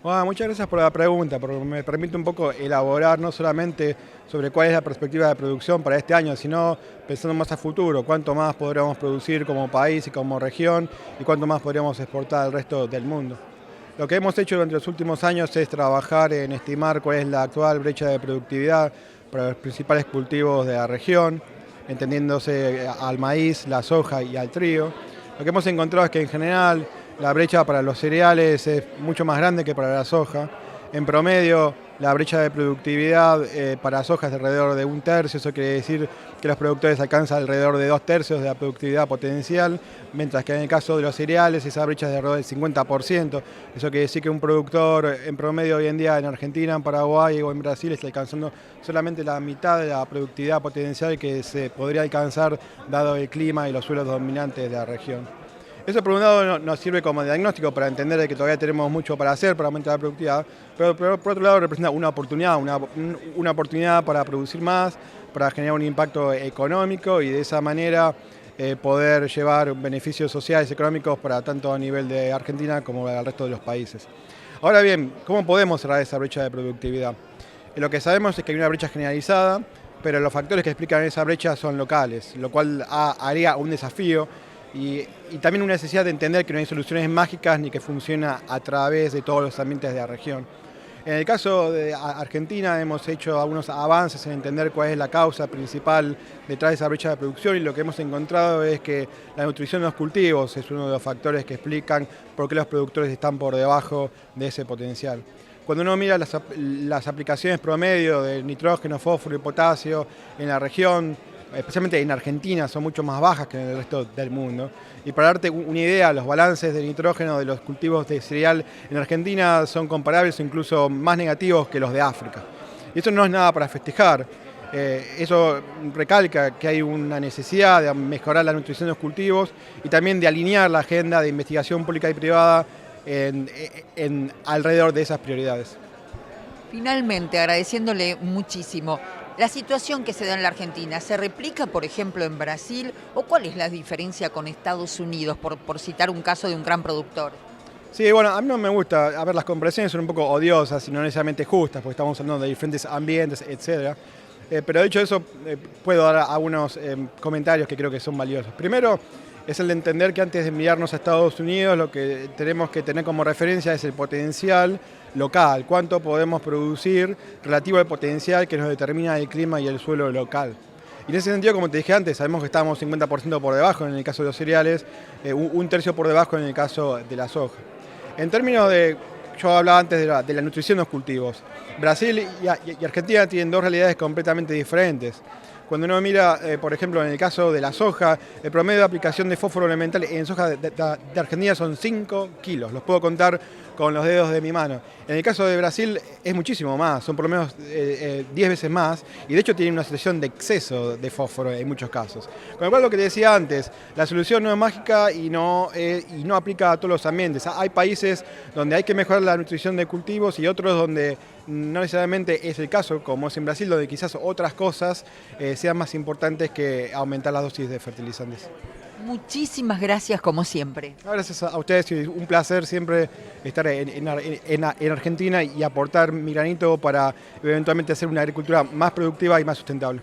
Bueno, muchas gracias por la pregunta, porque me permite un poco elaborar no solamente sobre cuál es la perspectiva de producción para este año, sino pensando más a futuro, cuánto más podríamos producir como país y como región y cuánto más podríamos exportar al resto del mundo. Lo que hemos hecho durante los últimos años es trabajar en estimar cuál es la actual brecha de productividad para los principales cultivos de la región, entendiéndose al maíz, la soja y al trigo. Lo que hemos encontrado es que en general la brecha para los cereales es mucho más grande que para la soja. En promedio, la brecha de productividad para soja es de alrededor de un tercio, eso quiere decir que los productores alcanzan alrededor de 2/3 de la productividad potencial, mientras que en el caso de los cereales esa brecha es de alrededor del 50%. Eso quiere decir que un productor en promedio hoy en día en Argentina, en Paraguay o en Brasil está alcanzando solamente la mitad de la productividad potencial que se podría alcanzar dado el clima y los suelos dominantes de la región. Eso por un lado nos sirve como diagnóstico para entender que todavía tenemos mucho para hacer para aumentar la productividad, pero por otro lado representa una oportunidad para producir más, para generar un impacto económico y de esa manera poder llevar beneficios sociales y económicos para tanto a nivel de Argentina como al resto de los países. Ahora bien, ¿cómo podemos cerrar esa brecha de productividad? Lo que sabemos es que hay una brecha generalizada, pero los factores que explican esa brecha son locales, lo cual haría un desafío y también una necesidad de entender que no hay soluciones mágicas ni que funciona a través de todos los ambientes de la región. En el caso de Argentina hemos hecho algunos avances en entender cuál es la causa principal detrás de esa brecha de producción y lo que hemos encontrado es que la nutrición de los cultivos es uno de los factores que explican por qué los productores están por debajo de ese potencial. Cuando uno mira las aplicaciones promedio de nitrógeno, fósforo y potasio en la región, especialmente en Argentina, son mucho más bajas que en el resto del mundo. Y para darte una idea, los balances de nitrógeno de los cultivos de cereal en Argentina son comparables o incluso más negativos que los de África. Y eso no es nada para festejar. Eso recalca que hay una necesidad de mejorar la nutrición de los cultivos y también de alinear la agenda de investigación pública y privada alrededor de esas prioridades. Finalmente, agradeciéndole muchísimo, ¿la situación que se da en la Argentina se replica, por ejemplo, en Brasil? ¿O cuál es la diferencia con Estados Unidos, por citar un caso de un gran productor? Sí, bueno, a mí no me gusta, a ver, las comparaciones son un poco odiosas y no necesariamente justas, porque estamos hablando de diferentes ambientes, etc. Pero dicho eso, puedo dar algunos comentarios que creo que son valiosos. Primero, es el de entender que antes de enviarnos a Estados Unidos, lo que tenemos que tener como referencia es el potencial local, cuánto podemos producir relativo al potencial que nos determina el clima y el suelo local. Y en ese sentido, como te dije antes, sabemos que estamos 50% por debajo en el caso de los cereales, un tercio por debajo en el caso de la soja. En términos de, yo hablaba antes de la nutrición de los cultivos, Brasil y Argentina tienen dos realidades completamente diferentes. Cuando uno mira, por ejemplo, en el caso de la soja, el promedio de aplicación de fósforo elemental en soja de Argentina son 5 kilos, los puedo contar con los dedos de mi mano. En el caso de Brasil es muchísimo más, son por lo menos 10 veces más, y de hecho tienen una situación de exceso de fósforo en muchos casos. Con lo cual, lo que te decía antes, la solución no es mágica y no aplica a todos los ambientes. Hay países donde hay que mejorar la nutrición de cultivos y otros donde no necesariamente es el caso, como es en Brasil, donde quizás otras cosas sean más importantes que aumentar las dosis de fertilizantes. Muchísimas gracias, como siempre. Gracias a ustedes, y un placer siempre estar en Argentina y aportar mi granito para eventualmente hacer una agricultura más productiva y más sustentable.